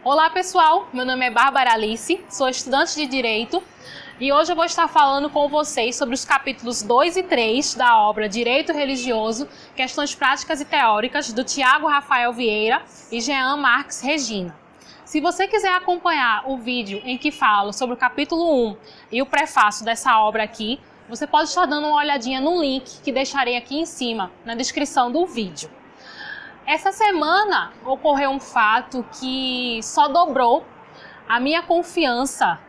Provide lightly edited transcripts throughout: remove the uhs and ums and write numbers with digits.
Olá pessoal, meu nome é Bárbara Alice, sou estudante de Direito e hoje eu vou estar falando com vocês sobre os capítulos 2 e 3 da obra Direito Religioso, Questões Práticas e Teóricas, do Tiago Rafael Vieira e Jean Marques Regina. Se você quiser acompanhar o vídeo em que falo sobre o capítulo 1 e o prefácio dessa obra aqui, você pode estar dando uma olhadinha no link que deixarei aqui em cima, na descrição do vídeo. Essa semana ocorreu um fato que só dobrou a minha confiança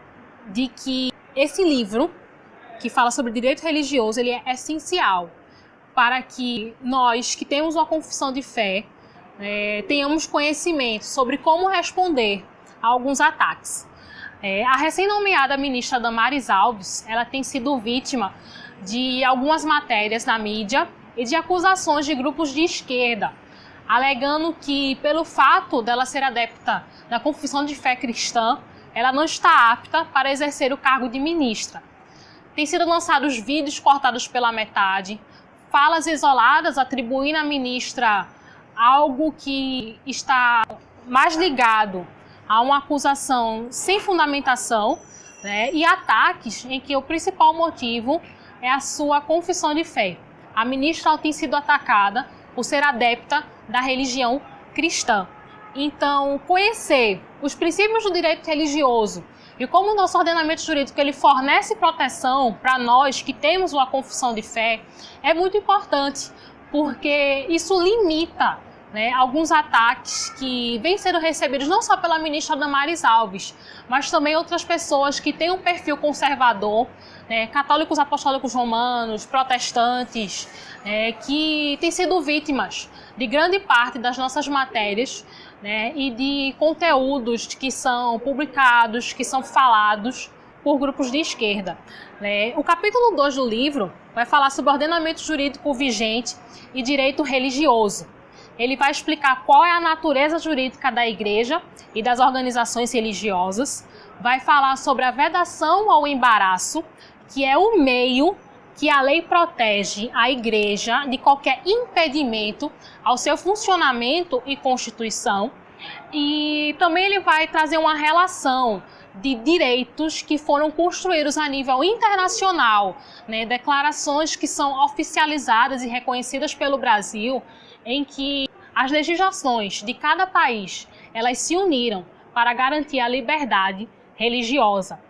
de que esse livro, que fala sobre direito religioso, ele é essencial para que nós, que temos uma confissão de fé, tenhamos conhecimento sobre como responder a alguns ataques. A recém-nomeada ministra Damares Alves, ela tem sido vítima de algumas matérias na mídia e de acusações de grupos de esquerda, alegando que, pelo fato dela ser adepta da confissão de fé cristã, ela não está apta para exercer o cargo de ministra. Tem sido lançados vídeos cortados pela metade, falas isoladas atribuindo à ministra algo que está mais ligado a uma acusação sem fundamentação, e ataques em que o principal motivo é a sua confissão de fé. A ministra tem sido atacada por ser adepta da religião cristã. Então, conhecer os princípios do direito religioso e como o nosso ordenamento jurídico ele fornece proteção para nós que temos uma confissão de fé é muito importante, porque isso limita alguns ataques que vêm sendo recebidos não só pela ministra Damares Alves, mas também outras pessoas que têm um perfil conservador, católicos apostólicos romanos, protestantes, que têm sido vítimas de grande parte das nossas matérias e de conteúdos que são publicados, que são falados por grupos de esquerda. O capítulo 2 do livro vai falar sobre ordenamento jurídico vigente e direito religioso. Ele vai explicar qual é a natureza jurídica da igreja e das organizações religiosas, vai falar sobre a vedação ao embaraço, que é o meio que a lei protege a igreja de qualquer impedimento ao seu funcionamento e constituição. E também ele vai trazer uma relação de direitos que foram construídos a nível internacional, declarações que são oficializadas e reconhecidas pelo Brasil, em que as legislações de cada país elas se uniram para garantir a liberdade religiosa.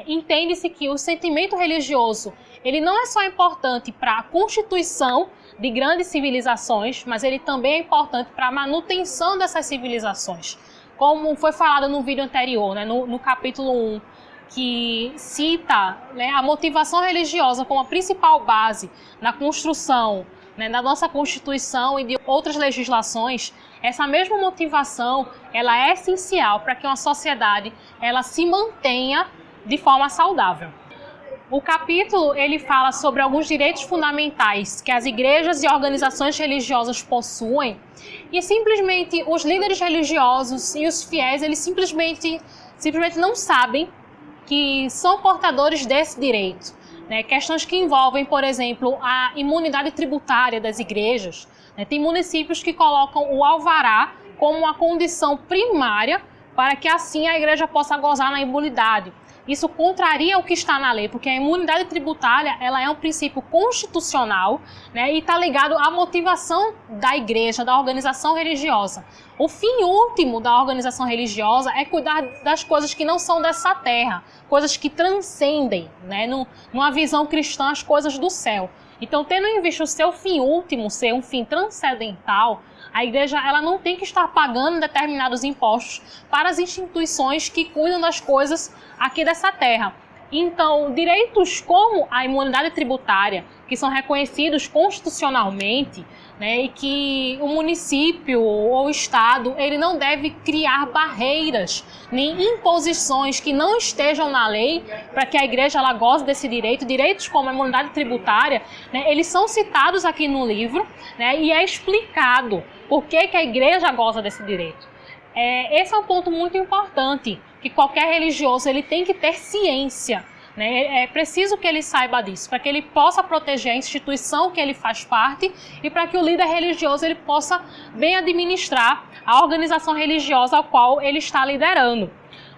Entende-se que o sentimento religioso ele não é só importante para a constituição de grandes civilizações, mas ele também é importante para a manutenção dessas civilizações. Como foi falado no vídeo anterior, no capítulo 1, que cita a motivação religiosa como a principal base na construção da nossa Constituição e de outras legislações, essa mesma motivação ela é essencial para que uma sociedade ela se mantenha de forma saudável. O capítulo ele fala sobre alguns direitos fundamentais que as igrejas e organizações religiosas possuem e simplesmente os líderes religiosos e os fiéis eles simplesmente não sabem que são portadores desse direito. Questões que envolvem, por exemplo, a imunidade tributária das igrejas. Tem municípios que colocam o alvará como uma condição primária para que assim a igreja possa gozar na imunidade. Isso contraria o que está na lei, porque a imunidade tributária ela é um princípio constitucional e está ligado à motivação da igreja, da organização religiosa. O fim último da organização religiosa é cuidar das coisas que não são dessa terra, coisas que transcendem, numa visão cristã, as coisas do céu. Então, tendo em vista o seu fim último ser um fim transcendental, a igreja ela não tem que estar pagando determinados impostos para as instituições que cuidam das coisas aqui dessa terra. Então, direitos como a imunidade tributária, que são reconhecidos constitucionalmente, e que o município ou o Estado ele não deve criar barreiras nem imposições que não estejam na lei para que a igreja ela goze desse direito. Direitos como a imunidade tributária, eles são citados aqui no livro, e é explicado por que a igreja goza desse direito. Esse é um ponto muito importante, que qualquer religioso ele tem que ter ciência né? É preciso que ele saiba disso, para que ele possa proteger a instituição que ele faz parte e para que o líder religioso ele possa bem administrar a organização religiosa ao qual ele está liderando.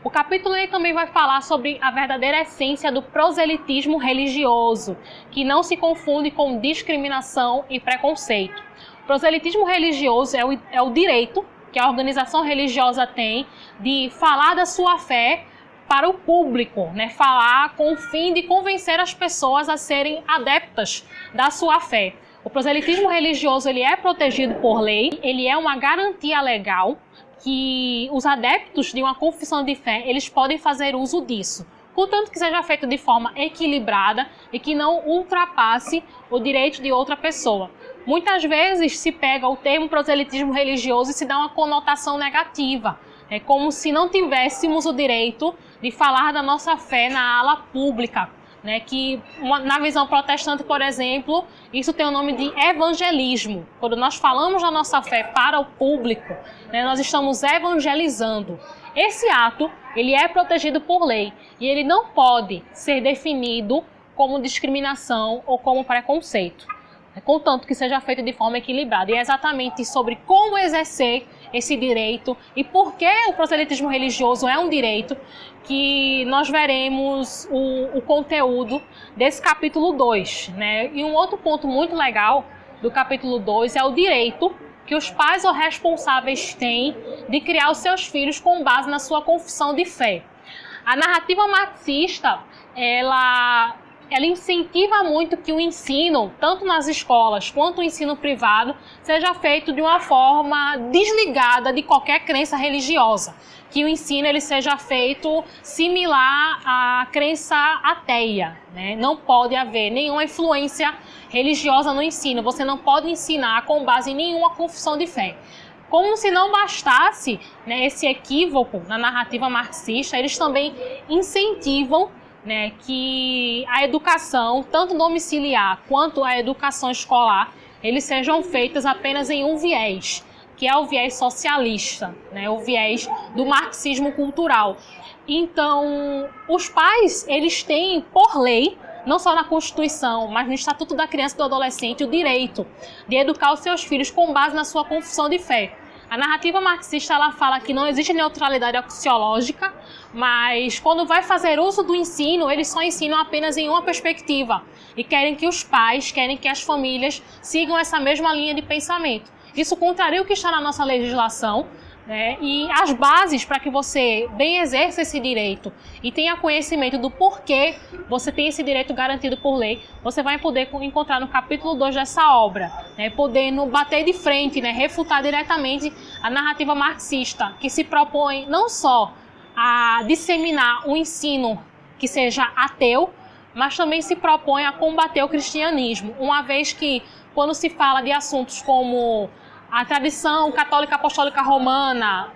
O capítulo aí também vai falar sobre a verdadeira essência do proselitismo religioso, que não se confunde com discriminação e preconceito. O proselitismo religioso é o direito que a organização religiosa tem de falar da sua fé para o público, né? Falar com o fim de convencer as pessoas a serem adeptas da sua fé. O proselitismo religioso ele é protegido por lei, ele é uma garantia legal que os adeptos de uma confissão de fé eles podem fazer uso disso, contanto que seja feito de forma equilibrada e que não ultrapasse o direito de outra pessoa. Muitas vezes se pega o termo proselitismo religioso e se dá uma conotação negativa. É como se não tivéssemos o direito de falar da nossa fé na ala pública, né? Que na visão protestante, por exemplo, isso tem o nome de evangelismo. Quando nós falamos da nossa fé para o público, né, nós estamos evangelizando. Esse ato ele é protegido por lei e ele não pode ser definido como discriminação ou como preconceito, contanto que seja feito de forma equilibrada. E é exatamente sobre como exercer esse direito e por que o proselitismo religioso é um direito que nós veremos o conteúdo desse capítulo 2, né? E um outro ponto muito legal do capítulo 2 é o direito que os pais ou responsáveis têm de criar os seus filhos com base na sua confissão de fé. A narrativa marxista, ela incentiva muito que o ensino, tanto nas escolas quanto o ensino privado, seja feito de uma forma desligada de qualquer crença religiosa. Que o ensino ele seja feito similar à crença ateia, né? Não pode haver nenhuma influência religiosa no ensino. Você não pode ensinar com base em nenhuma confissão de fé. Como se não bastasse, né, esse equívoco na narrativa marxista, eles também incentivam, né, que a educação, tanto domiciliar quanto a educação escolar, eles sejam feitas apenas em um viés, que é o viés socialista, né, o viés do marxismo cultural. Então, os pais, eles têm, por lei, não só na Constituição, mas no Estatuto da Criança e do Adolescente, o direito de educar os seus filhos com base na sua confissão de fé. A narrativa marxista ela fala que não existe neutralidade axiológica, mas quando vai fazer uso do ensino, eles só ensinam apenas em uma perspectiva e querem que os pais, querem que as famílias sigam essa mesma linha de pensamento. Isso contraria o que está na nossa legislação, né? E as bases para que você bem exerça esse direito e tenha conhecimento do porquê você tem esse direito garantido por lei, você vai poder encontrar no capítulo 2 dessa obra, né? Podendo bater de frente, né? Refutar diretamente a narrativa marxista, que se propõe não só a disseminar um ensino que seja ateu, mas também se propõe a combater o cristianismo, uma vez que quando se fala de assuntos como a tradição católica apostólica romana,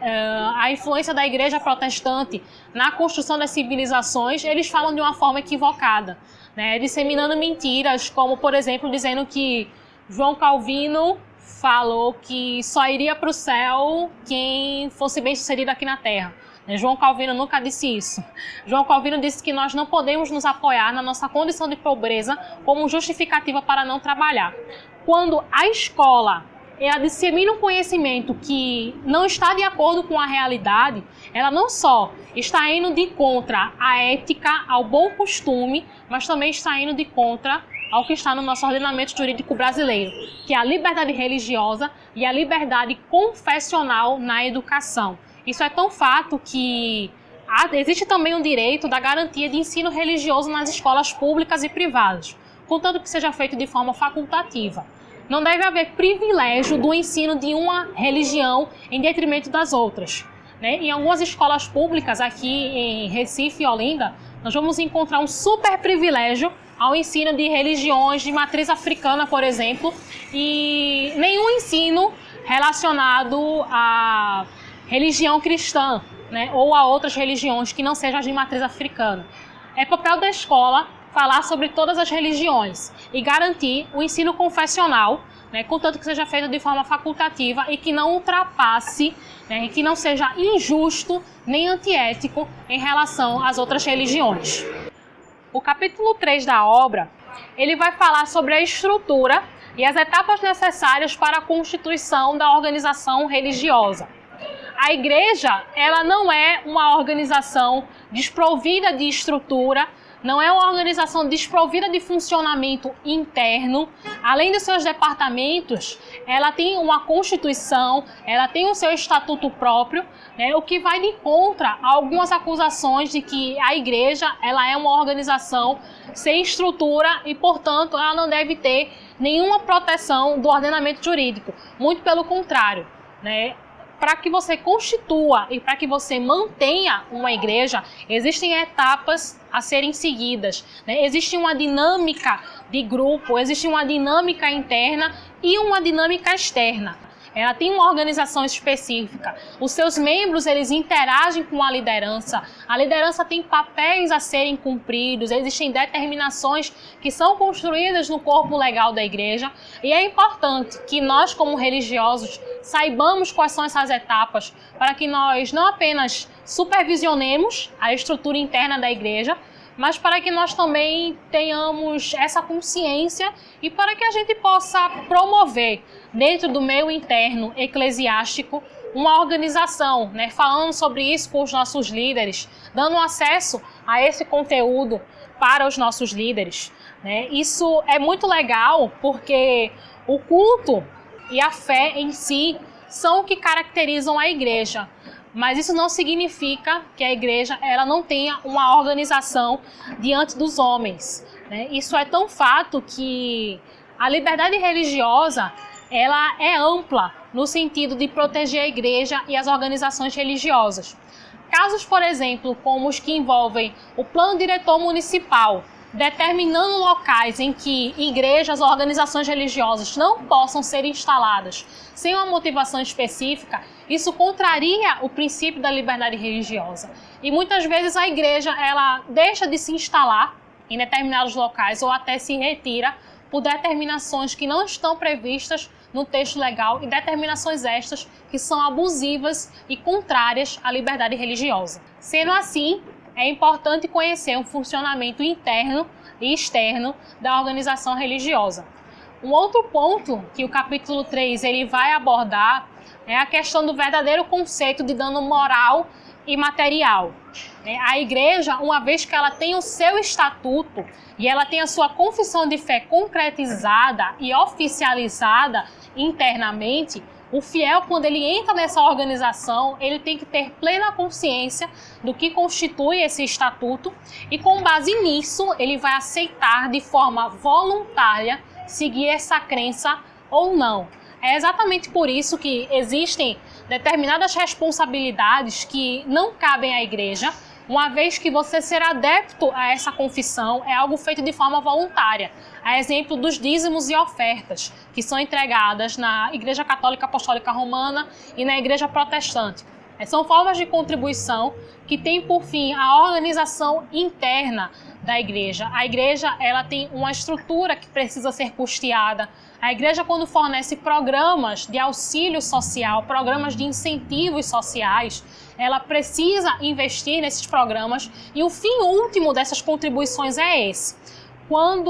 a influência da igreja protestante na construção das civilizações, eles falam de uma forma equivocada, né? Disseminando mentiras, como, por exemplo, dizendo que João Calvino falou que só iria para o céu quem fosse bem-sucedido aqui na Terra. João Calvino nunca disse isso. João Calvino disse que nós não podemos nos apoiar na nossa condição de pobreza como justificativa para não trabalhar. Quando a escola ela dissemina um conhecimento que não está de acordo com a realidade, ela não só está indo de contra a ética, ao bom costume, mas também está indo de contra ao que está no nosso ordenamento jurídico brasileiro, que é a liberdade religiosa e a liberdade confessional na educação. Isso é tão fato que existe também um direito da garantia de ensino religioso nas escolas públicas e privadas, contanto que seja feito de forma facultativa. Não deve haver privilégio do ensino de uma religião em detrimento das outras, né? Em algumas escolas públicas, aqui em Recife e Olinda, nós vamos encontrar um super privilégio ao ensino de religiões de matriz africana, por exemplo, e nenhum ensino relacionado à religião cristã, né? Ou a outras religiões que não sejam de matriz africana. É papel da escola falar sobre todas as religiões e garantir o ensino confessional, né, contanto que seja feito de forma facultativa e que não ultrapasse, né, e que não seja injusto nem antiético em relação às outras religiões. O capítulo 3 da obra, ele vai falar sobre a estrutura e as etapas necessárias para a constituição da organização religiosa. A igreja, ela não é uma organização desprovida de estrutura, não é uma organização desprovida de funcionamento interno. Além dos seus departamentos, ela tem uma constituição, ela tem o seu estatuto próprio, né, o que vai de contra a algumas acusações de que a igreja ela é uma organização sem estrutura e, portanto, ela não deve ter nenhuma proteção do ordenamento jurídico. Muito pelo contrário, né? Para que você constitua e para que você mantenha uma igreja, existem etapas a serem seguidas, né? Existe uma dinâmica de grupo, existe uma dinâmica interna e uma dinâmica externa. Ela tem uma organização específica. Os seus membros, eles interagem com a liderança tem papéis a serem cumpridos, existem determinações que são construídas no corpo legal da igreja, e é importante que nós, como religiosos, saibamos quais são essas etapas, para que nós não apenas supervisionemos a estrutura interna da igreja, mas para que nós também tenhamos essa consciência e para que a gente possa promover dentro do meio interno eclesiástico uma organização, né? Falando sobre isso com os nossos líderes, dando acesso a esse conteúdo para os nossos líderes, né? Isso é muito legal porque o culto e a fé em si são o que caracterizam a igreja. Mas isso não significa que a igreja ela não tenha uma organização diante dos homens, né? Isso é tão fato que a liberdade religiosa ela é ampla no sentido de proteger a igreja e as organizações religiosas. Casos, por exemplo, como os que envolvem o plano diretor municipal, determinando locais em que igrejas ou organizações religiosas não possam ser instaladas sem uma motivação específica, isso contraria o princípio da liberdade religiosa. E muitas vezes a igreja ela deixa de se instalar em determinados locais ou até se retira por determinações que não estão previstas no texto legal e determinações estas que são abusivas e contrárias à liberdade religiosa. Sendo assim, é importante conhecer o funcionamento interno e externo da organização religiosa. Um outro ponto que o capítulo 3 ele vai abordar é a questão do verdadeiro conceito de dano moral e material. A igreja, uma vez que ela tem o seu estatuto e ela tem a sua confissão de fé concretizada e oficializada internamente, o fiel, quando ele entra nessa organização, ele tem que ter plena consciência do que constitui esse estatuto e, com base nisso, ele vai aceitar de forma voluntária seguir essa crença ou não. É exatamente por isso que existem determinadas responsabilidades que não cabem à igreja, uma vez que você ser adepto a essa confissão é algo feito de forma voluntária. A exemplo dos dízimos e ofertas, que são entregadas na Igreja Católica Apostólica Romana e na Igreja Protestante. São formas de contribuição que têm por fim a organização interna da igreja. A igreja ela tem uma estrutura que precisa ser custeada. A igreja, quando fornece programas de auxílio social, programas de incentivos sociais, ela precisa investir nesses programas e o fim último dessas contribuições é esse. Quando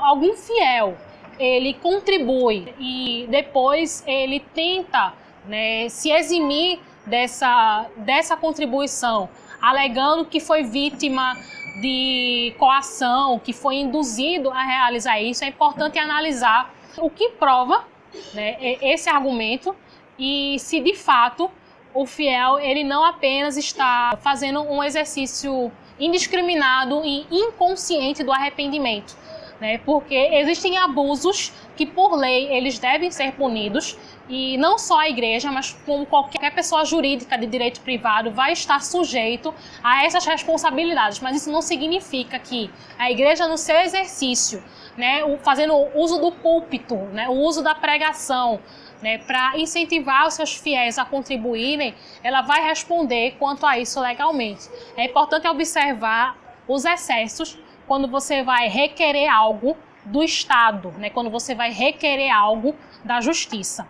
algum fiel ele contribui e depois ele tenta, né, se eximir dessa contribuição, alegando que foi vítima de coação, que foi induzido a realizar isso, é importante analisar o que prova, né, esse argumento e se de fato o fiel ele não apenas está fazendo um exercício indiscriminado e inconsciente do arrependimento, né, porque existem abusos que por lei eles devem ser punidos. E não só a igreja, mas como qualquer pessoa jurídica de direito privado vai estar sujeito a essas responsabilidades. Mas isso não significa que a igreja, no seu exercício, né, fazendo uso do púlpito, né, o uso da pregação, né, para incentivar os seus fiéis a contribuírem, ela vai responder quanto a isso legalmente. É importante observar os excessos quando você vai requerer algo do Estado, né, quando você vai requerer algo da Justiça.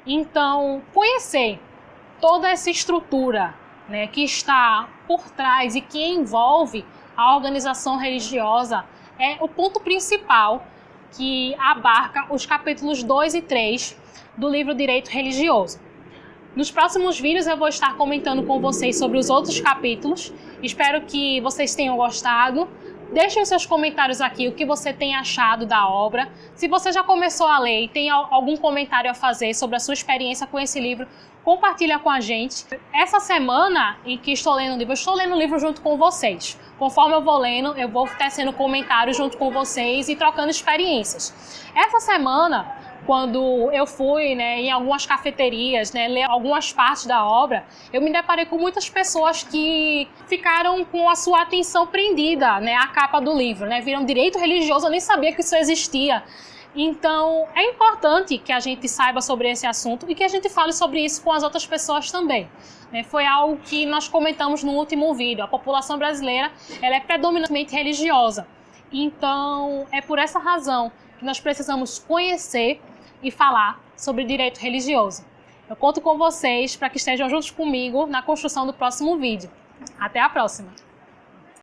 Então, conhecer toda essa estrutura, né, que está por trás e que envolve a organização religiosa é o ponto principal que abarca os capítulos 2 e 3 do livro Direito Religioso. Nos próximos vídeos eu vou estar comentando com vocês sobre os outros capítulos. Espero que vocês tenham gostado. Deixem os seus comentários aqui o que você tem achado da obra. Se você já começou a ler e tem algum comentário a fazer sobre a sua experiência com esse livro, compartilha com a gente. Essa semana em que estou lendo o livro, eu estou lendo o livro junto com vocês. Conforme eu vou lendo, eu vou tecendo comentários junto com vocês e trocando experiências. Essa semana, quando eu fui em algumas cafeterias, ler algumas partes da obra, eu me deparei com muitas pessoas que ficaram com a sua atenção prendida à capa do livro. Viram direito religioso, eu nem sabia que isso existia. Então, é importante que a gente saiba sobre esse assunto e que a gente fale sobre isso com as outras pessoas também. Foi algo que nós comentamos no último vídeo. A população brasileira ela é predominantemente religiosa. Então, é por essa razão que nós precisamos conhecer e falar sobre direito religioso. Eu conto com vocês para que estejam juntos comigo na construção do próximo vídeo. Até a próxima!